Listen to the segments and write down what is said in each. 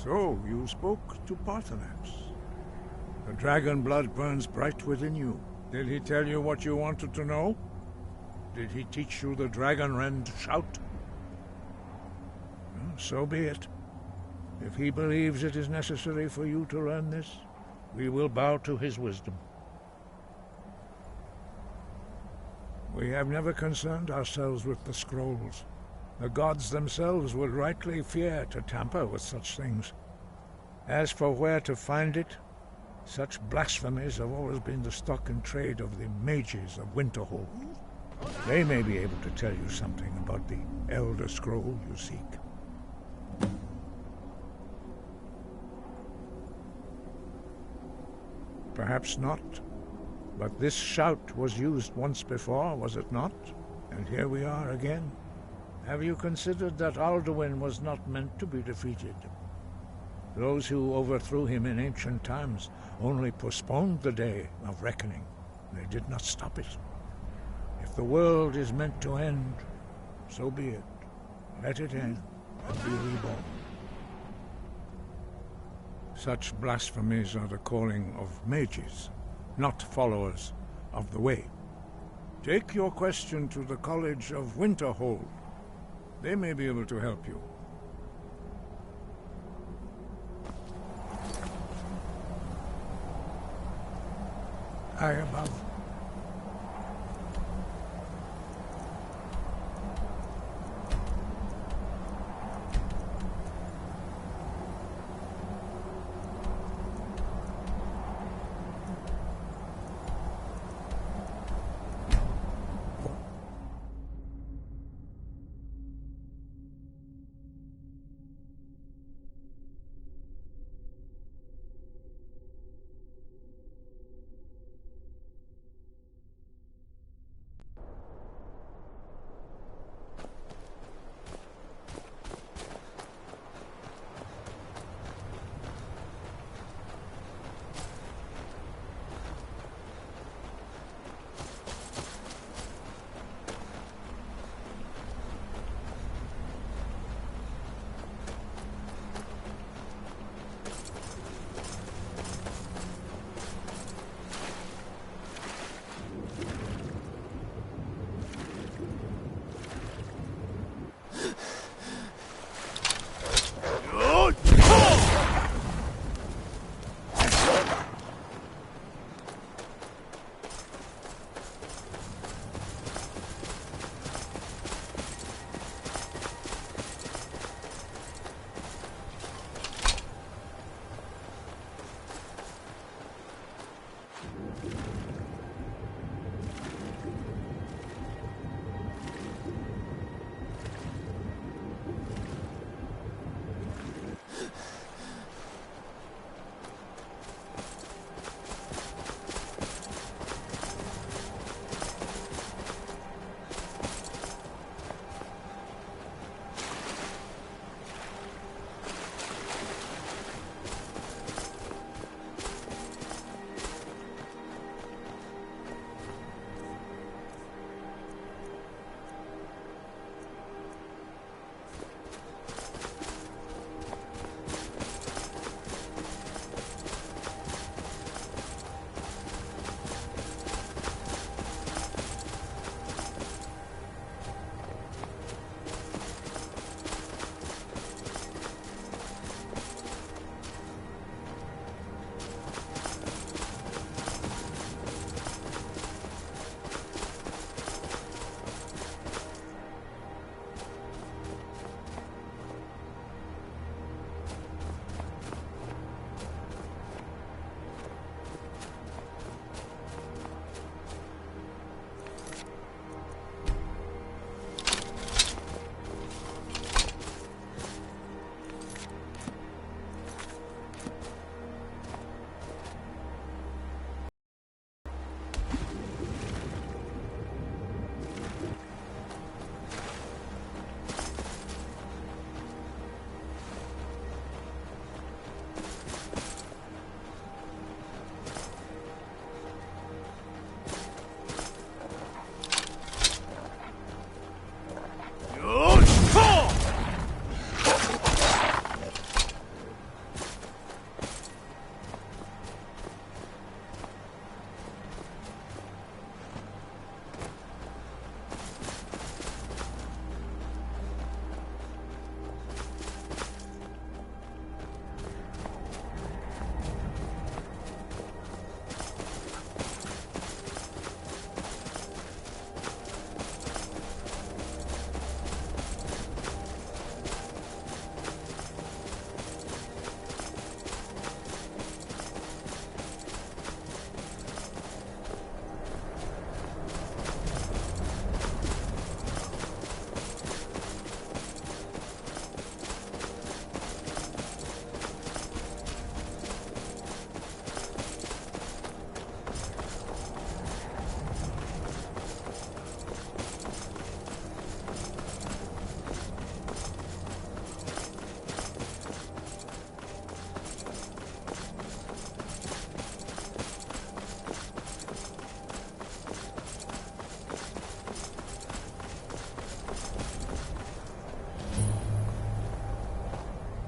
So, you spoke to Parthenax. The dragon blood burns bright within you. Did he tell you what you wanted to know? Did he teach you the dragon rend shout? So be it. If he believes it is necessary for you to learn this, we will bow to his wisdom. We have never concerned ourselves with the scrolls. The gods themselves would rightly fear to tamper with such things. As for where to find it, such blasphemies have always been the stock and trade of the mages of Winterhold. They may be able to tell you something about the Elder Scroll you seek. Perhaps not. But this shout was used once before, was it not? And here we are again. Have you considered that Alduin was not meant to be defeated? Those who overthrew him in ancient times only postponed the day of reckoning. They did not stop it. If the world is meant to end, so be it. Let it end and be reborn. Such blasphemies are the calling of mages, not followers of the way. Take your question to the College of Winterhold. They may be able to help you. High above.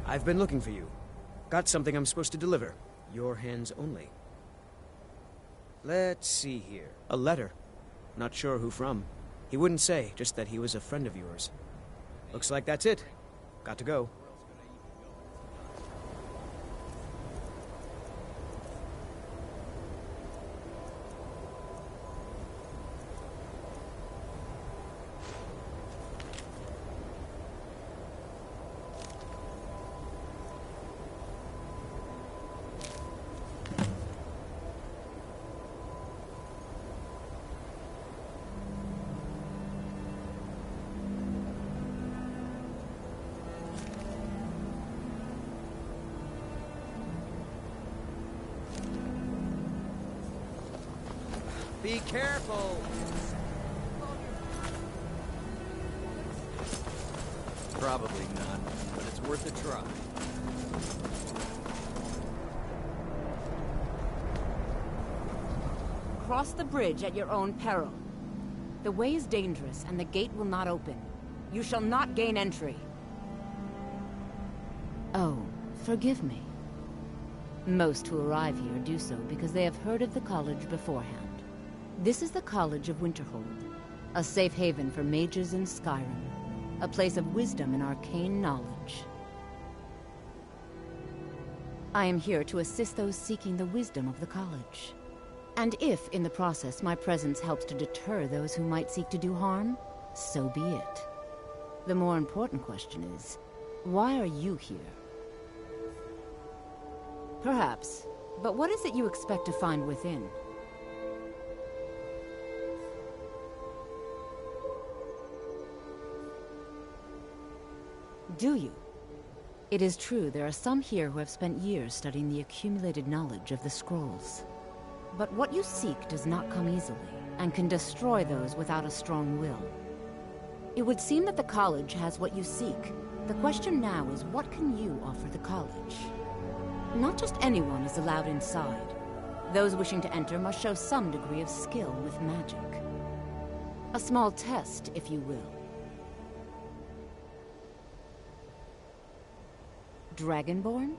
I've been looking for you. Got something I'm supposed to deliver. Your hands only. Let's see here. A letter. Not sure who from. He wouldn't say, just that he was a friend of yours. Looks like that's it. Got to go. Be careful! Probably not, but it's worth a try. Cross the bridge at your own peril. The way is dangerous, and the gate will not open. You shall not gain entry. Oh, forgive me. Most who arrive here do so because they have heard of the college beforehand. This is the College of Winterhold, a safe haven for mages in Skyrim, a place of wisdom and arcane knowledge. I am here to assist those seeking the wisdom of the college. And if, in the process, my presence helps to deter those who might seek to do harm, so be it. The more important question is, why are you here? Perhaps, but what is it you expect to find within? Do you? It is true there are some here who have spent years studying the accumulated knowledge of the scrolls. But what you seek does not come easily, and can destroy those without a strong will. It would seem that the college has what you seek. The question now is, what can you offer the college? Not just anyone is allowed inside. Those wishing to enter must show some degree of skill with magic. A small test, if you will. Dragonborn?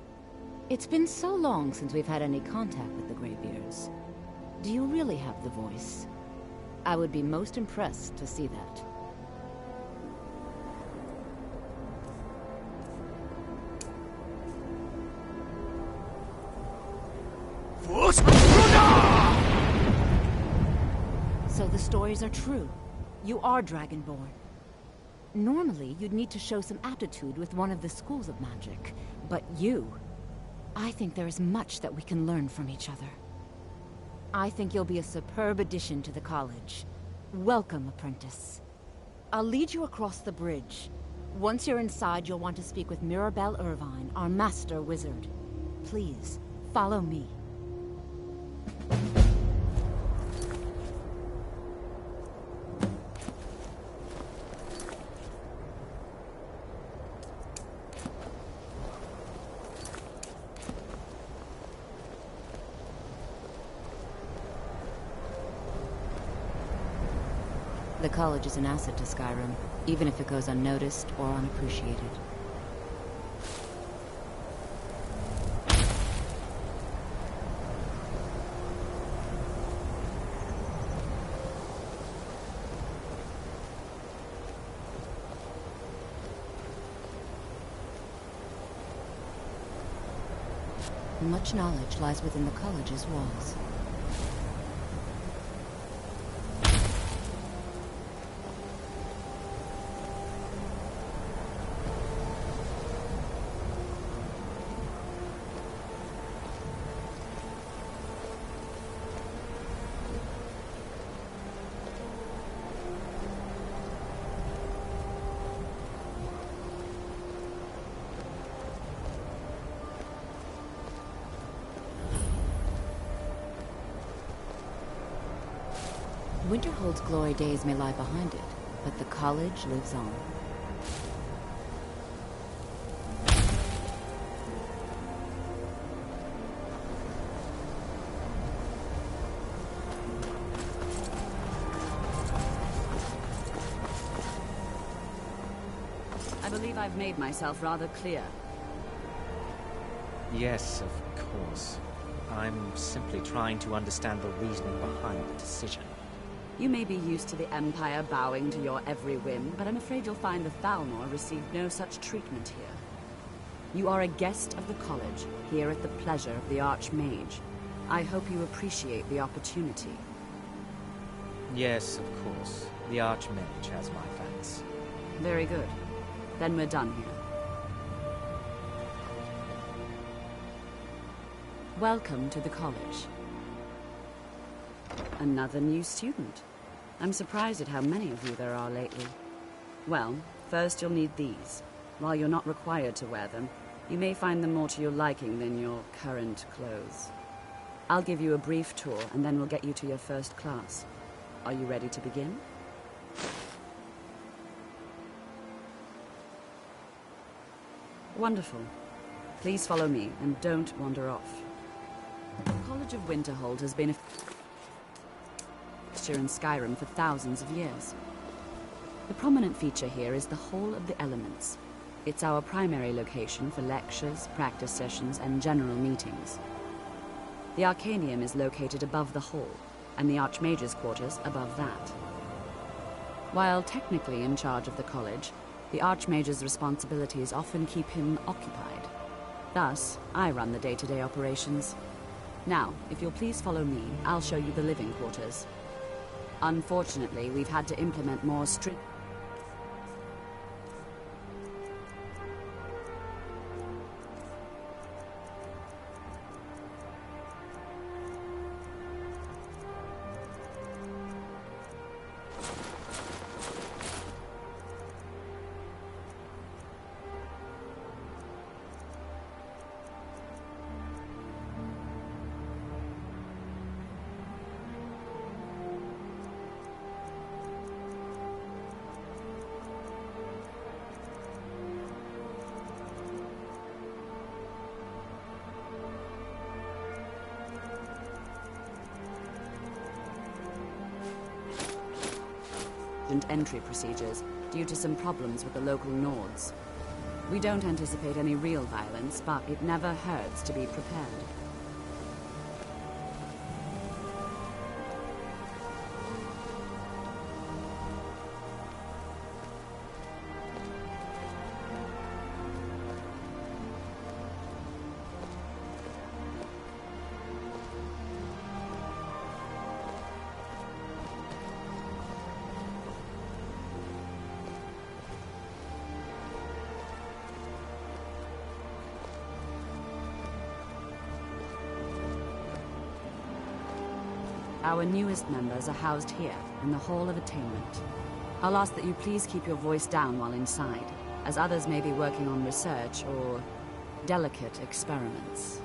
It's been so long since we've had any contact with the Greybeards. Do you really have the voice? I would be most impressed to see that. So the stories are true. You are Dragonborn. Normally, you'd need to show some aptitude with one of the schools of magic. But you... I think there is much that we can learn from each other. I think you'll be a superb addition to the college. Welcome, apprentice. I'll lead you across the bridge. Once you're inside, you'll want to speak with Mirabelle Irvine, our master wizard. Please, follow me. The college is an asset to Skyrim, even if it goes unnoticed or unappreciated. Much knowledge lies within the college's walls. Winterhold's glory days may lie behind it, but the college lives on. I believe I've made myself rather clear. Yes, of course. I'm simply trying to understand the reasoning behind the decision. You may be used to the Empire bowing to your every whim, but I'm afraid you'll find the Thalmor received no such treatment here. You are a guest of the college, here at the pleasure of the Archmage. I hope you appreciate the opportunity. Yes, of course. The Archmage has my thanks. Very good. Then we're done here. Welcome to the college. Another new student. I'm surprised at how many of you there are lately. Well, first you'll need these. While you're not required to wear them, you may find them more to your liking than your current clothes. I'll give you a brief tour, and then we'll get you to your first class. Are you ready to begin? Wonderful. Please follow me, and don't wander off. The College of Winterhold has been a fixture in Skyrim for thousands of years. The prominent feature here is the Hall of the Elements. It's our primary location for lectures, practice sessions, and general meetings. The Arcanium is located above the hall, and the Archmage's quarters above that. While technically in charge of the college, the Archmage's responsibilities often keep him occupied. Thus, I run the day-to-day operations. Now, if you'll please follow me, I'll show you the living quarters. Unfortunately, we've had to implement more strict... and entry procedures due to some problems with the local Nords. We don't anticipate any real violence, but it never hurts to be prepared. Our newest members are housed here, in the Hall of Attainment. I'll ask that you please keep your voice down while inside, as others may be working on research or delicate experiments.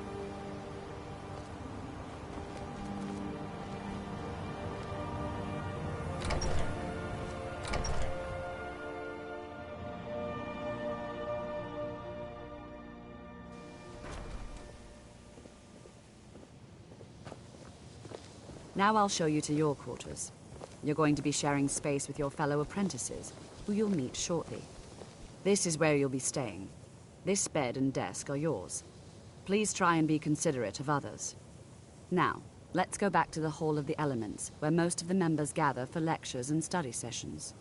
Now I'll show you to your quarters. You're going to be sharing space with your fellow apprentices, who you'll meet shortly. This is where you'll be staying. This bed and desk are yours. Please try and be considerate of others. Now, let's go back to the Hall of the Elements, where most of the members gather for lectures and study sessions.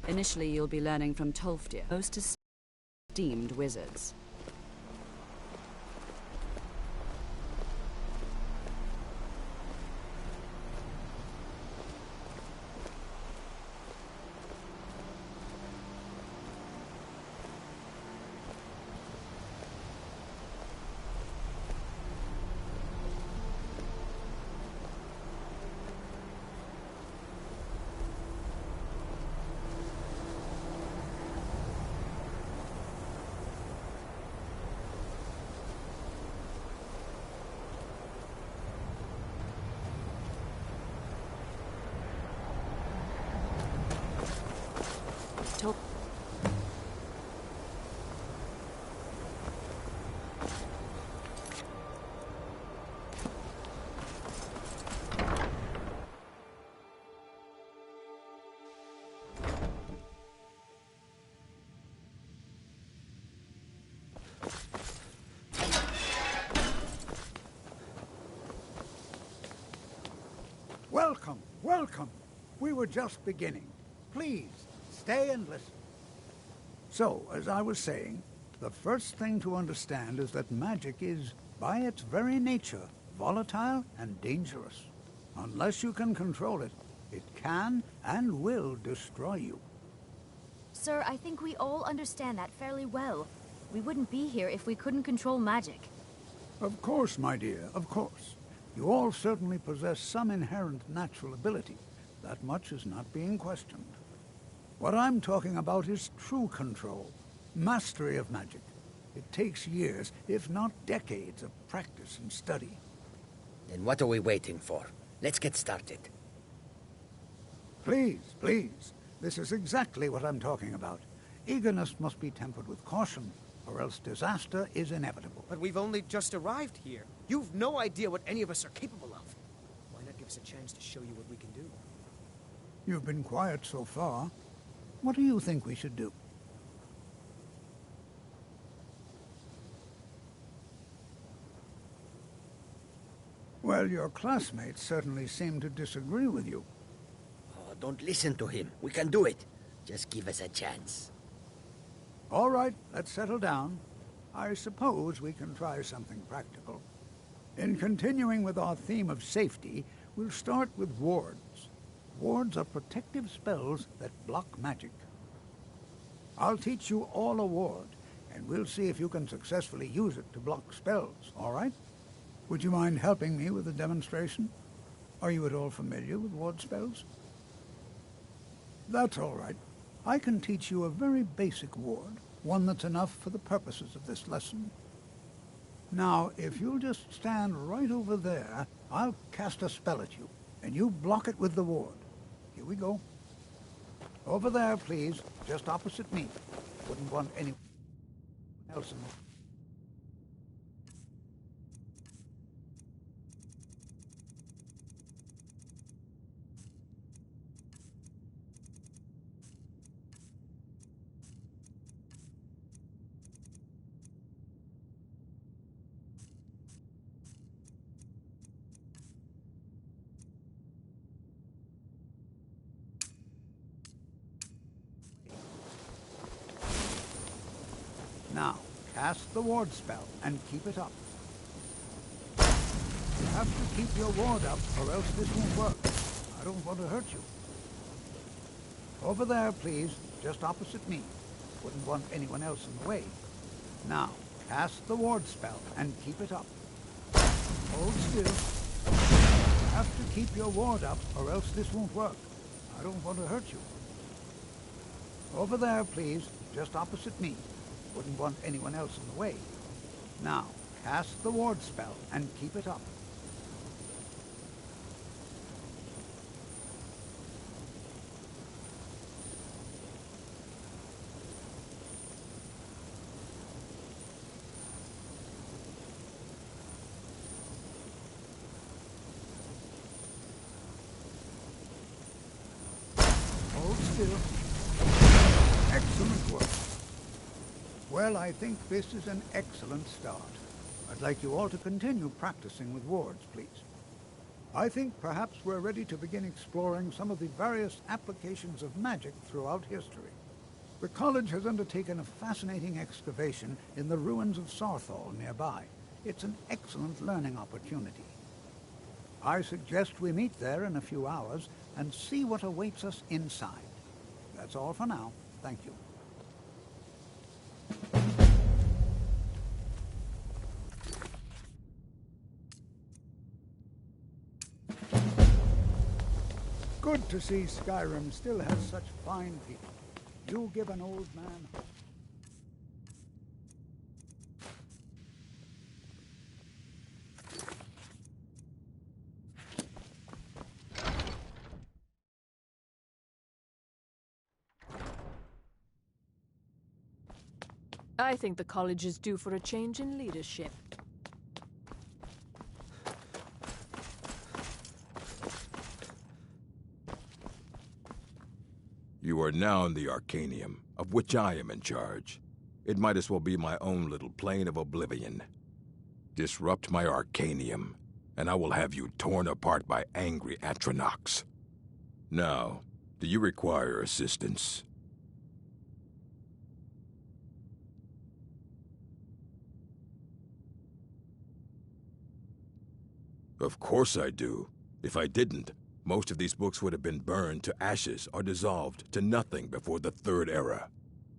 Initially, you'll be learning from Tolfdir, most esteemed wizards. Welcome, welcome. We were just beginning. Please, stay and listen. So, as I was saying, the first thing to understand is that magic is, by its very nature, volatile and dangerous. Unless you can control it, it can and will destroy you. Sir, I think we all understand that fairly well. We wouldn't be here if we couldn't control magic. Of course, my dear, of course. You all certainly possess some inherent natural ability. That much is not being questioned. What I'm talking about is true control, mastery of magic. It takes years, if not decades, of practice and study. Then what are we waiting for? Let's get started. Please, please. This is exactly what I'm talking about. Eagerness must be tempered with caution, or else disaster is inevitable. But we've only just arrived here. You've no idea what any of us are capable of. Why not give us a chance to show you what we can do? You've been quiet so far. What do you think we should do? Well, your classmates certainly seem to disagree with you. Oh, don't listen to him. We can do it. Just give us a chance. All right, let's settle down. I suppose we can try something practical. In continuing with our theme of safety, we'll start with wards. Wards are protective spells that block magic. I'll teach you all a ward, and we'll see if you can successfully use it to block spells, all right? Would you mind helping me with the demonstration? Are you at all familiar with ward spells? That's all right. I can teach you a very basic ward, one that's enough for the purposes of this lesson. Now, if you'll just stand right over there, I'll cast a spell at you, and you block it with the ward. Here we go. Over there, please, just opposite me. Wouldn't want anyone else in there. Now, cast the ward spell and keep it up. You have to keep your ward up or else this won't work. I don't want to hurt you. Over there, please, just opposite me. Wouldn't want anyone else in the way. Now, cast the ward spell and keep it up. Hold still. You have to keep your ward up or else this won't work. I don't want to hurt you. Over there, please, just opposite me. Wouldn't want anyone else in the way. Now, cast the ward spell and keep it up. Hold still. Excellent work. Well, I think this is an excellent start. I'd like you all to continue practicing with wards, please. I think perhaps we're ready to begin exploring some of the various applications of magic throughout history. The college has undertaken a fascinating excavation in the ruins of Sarthal nearby. It's an excellent learning opportunity. I suggest we meet there in a few hours and see what awaits us inside. That's all for now. Thank you. Good to see Skyrim still has such fine people. You give an old man hope. I think the college is due for a change in leadership. You are now in the Arcanium, of which I am in charge. It might as well be my own little plane of oblivion. Disrupt my Arcanium, and I will have you torn apart by angry Atronachs. Now, do you require assistance? Of course I do. If I didn't, most of these books would have been burned to ashes or dissolved to nothing before the Third Era.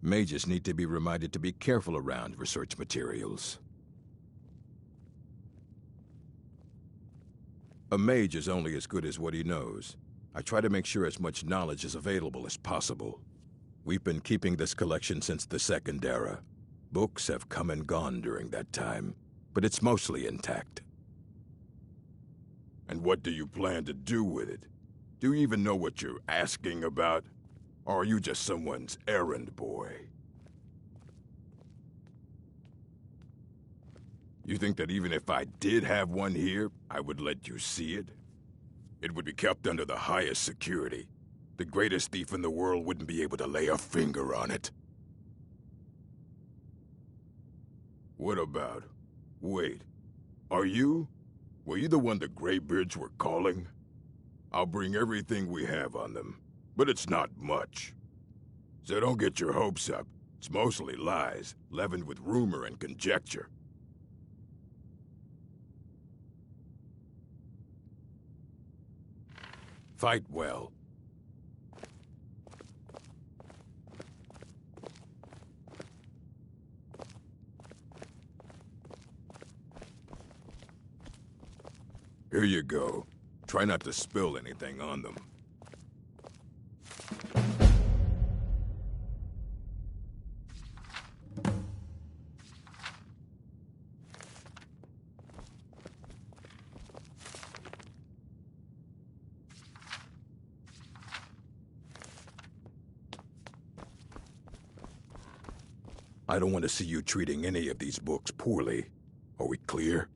Mages need to be reminded to be careful around research materials. A mage is only as good as what he knows. I try to make sure as much knowledge is available as possible. We've been keeping this collection since the Second Era. Books have come and gone during that time, but it's mostly intact. And what do you plan to do with it? Do you even know what you're asking about? Or are you just someone's errand boy? You think that even if I did have one here, I would let you see it? It would be kept under the highest security. The greatest thief in the world wouldn't be able to lay a finger on it. What about... Wait. Were you the one the Greybeards were calling? I'll bring everything we have on them, but it's not much. So don't get your hopes up. It's mostly lies, leavened with rumor and conjecture. Fight well. Here you go. Try not to spill anything on them. I don't want to see you treating any of these books poorly. Are we clear?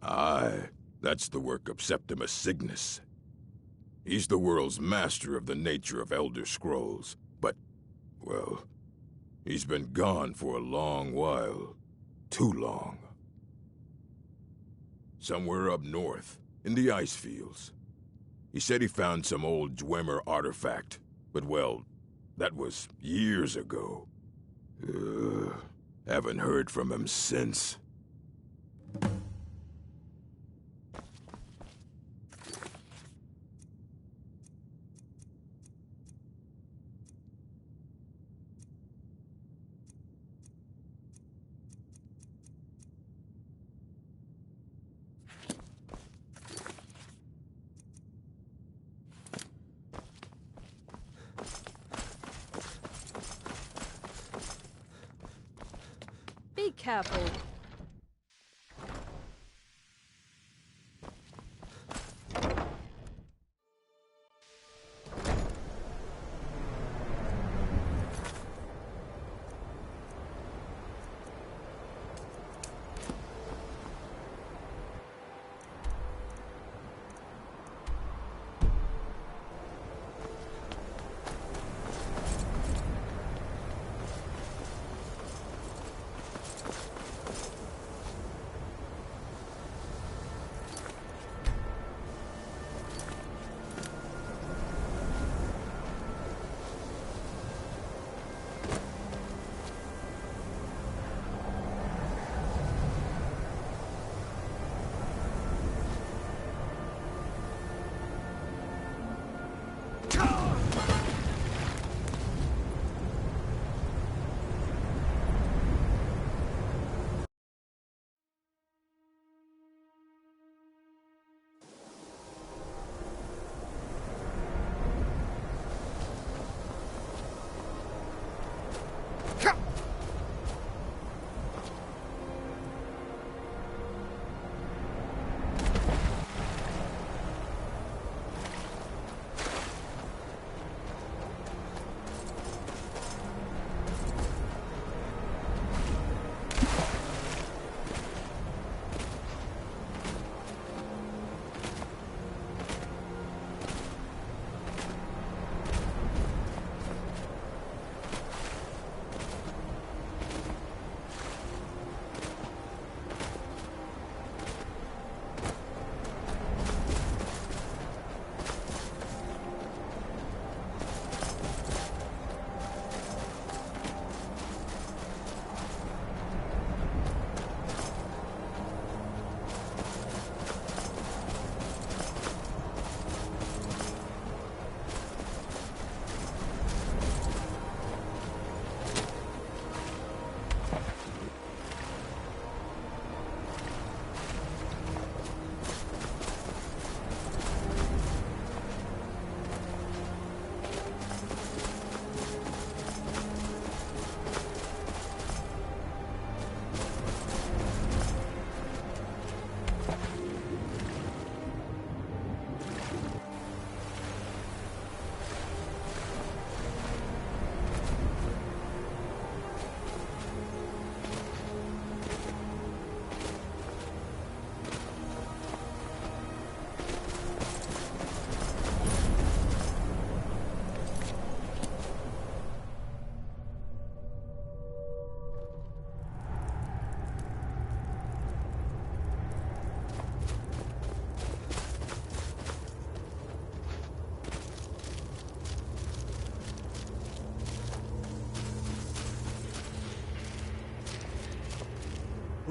Aye, that's the work of Septimus Cygnus. He's the world's master of the nature of Elder Scrolls, but, well, he's been gone for a long while. Too long. Somewhere up north, in the ice fields. He said he found some old Dwemer artifact, but well, that was years ago. Haven't heard from him since. Be careful.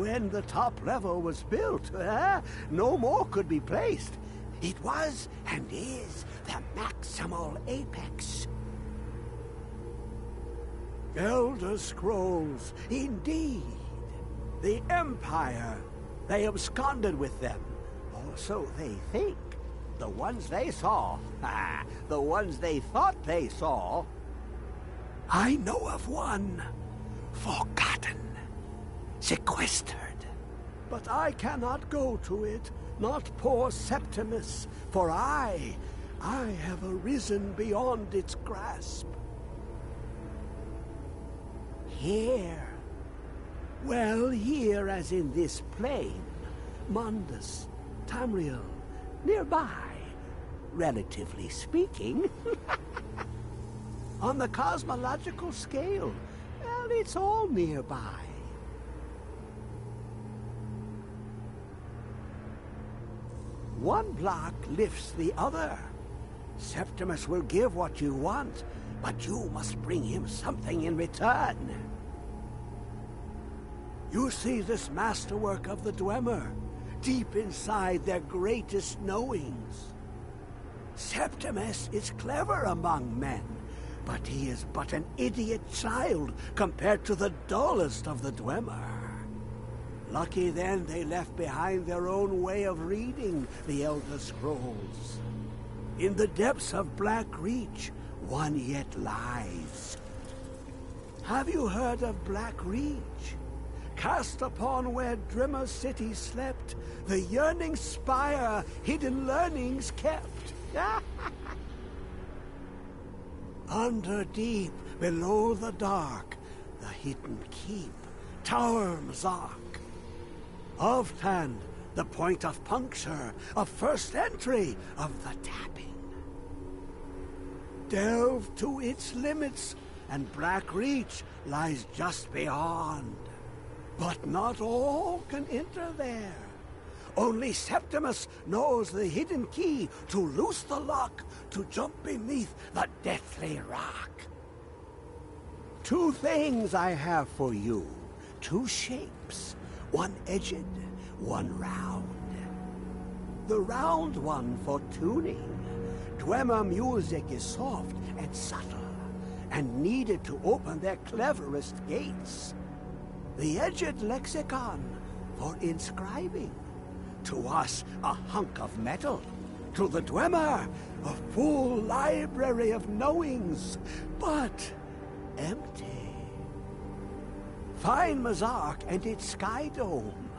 when the top level was built, no more could be placed. It was and is the maximal apex. Elder Scrolls, indeed. The Empire. They absconded with them. Or so they think. The ones they saw. The ones they thought they saw. I know of one. Forgotten. Sequestered. But I cannot go to it, not poor Septimus, for I have arisen beyond its grasp. Here. Well, here as in this plane. Mundus, Tamriel, nearby, relatively speaking. On the cosmological scale, well, it's all nearby. One block lifts the other. Septimus will give what you want, but you must bring him something in return. You see this masterwork of the Dwemer, deep inside their greatest knowings. Septimus is clever among men, but he is but an idiot child compared to the dullest of the Dwemer. Lucky then they left behind their own way of reading the Elder Scrolls. In the depths of Black Reach, one yet lies. Have you heard of Black Reach? Cast upon where Drimmer City slept, the yearning spire hidden learnings kept. Under deep, below the dark, the hidden keep, Tower Mazark. Oftand, the point of puncture, of first entry, of the tapping. Delve to its limits, and Black Reach lies just beyond. But not all can enter there. Only Septimus knows the hidden key to loose the lock, to jump beneath the deathly rock. Two things I have for you. Two shapes. One edged, one round. The round one for tuning. Dwemer music is soft and subtle, and needed to open their cleverest gates. The edged lexicon for inscribing. To us, a hunk of metal. To the Dwemer, a full library of knowings, but empty. Find Mazark and its sky dome.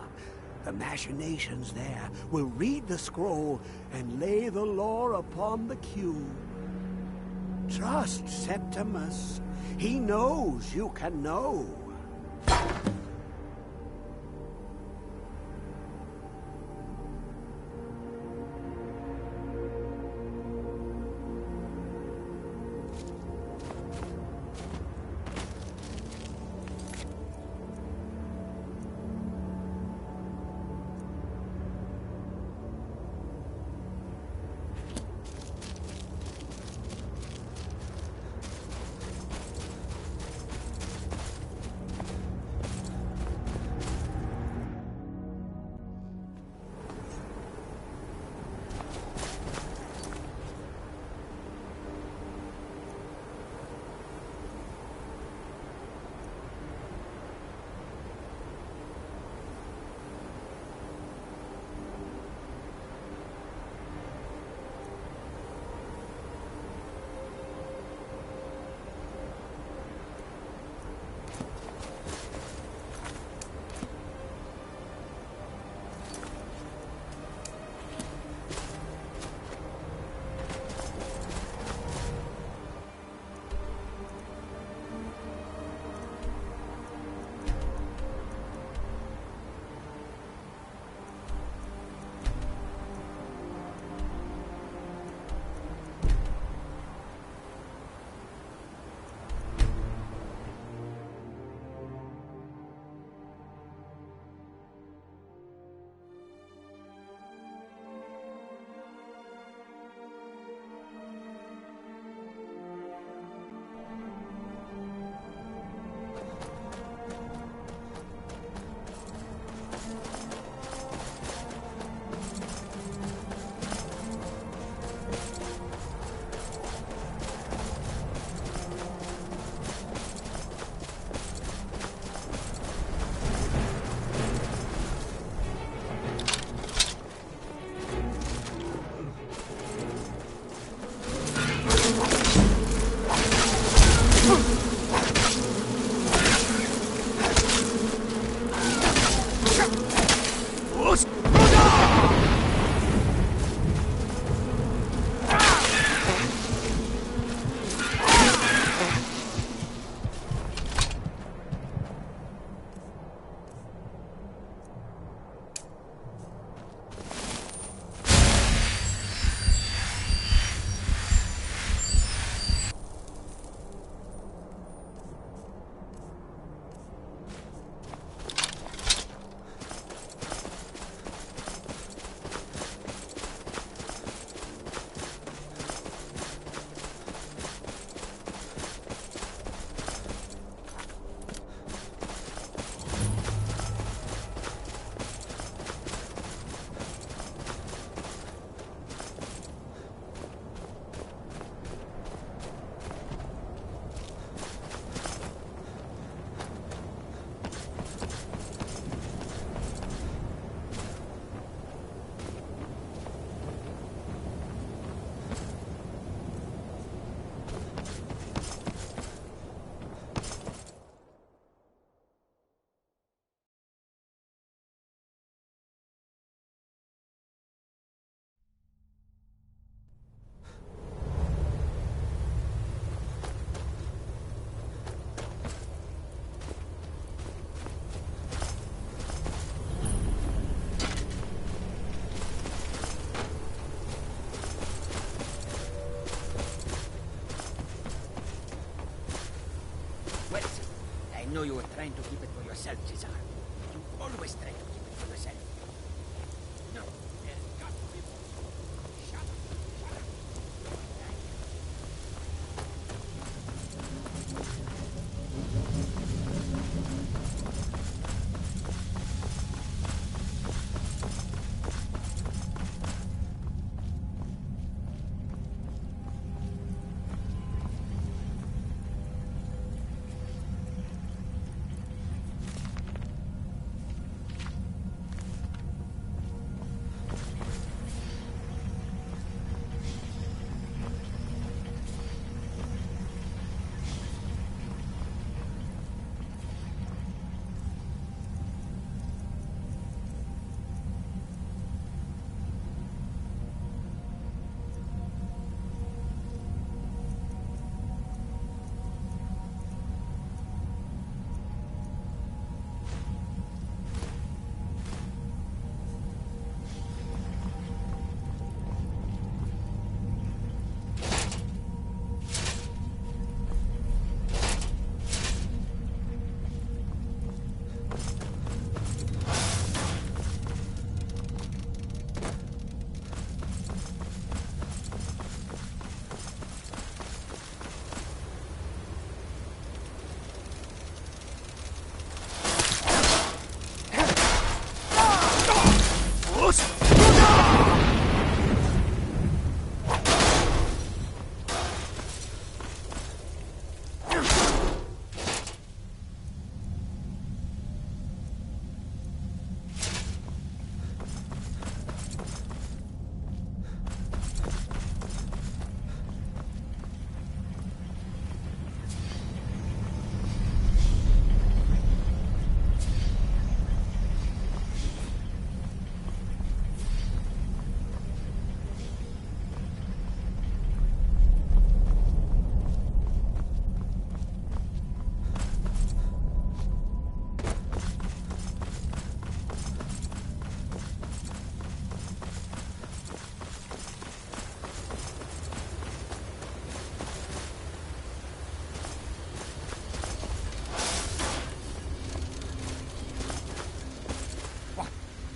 The machinations there will read the scroll and lay the lore upon the cube. Trust Septimus. He knows you can know. trying to keep it for yourself, Cesar. You always try to keep it for yourself. No, there's got to be more. Shut up. Shut up.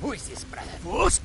Who is this, brother? Who's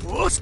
Us!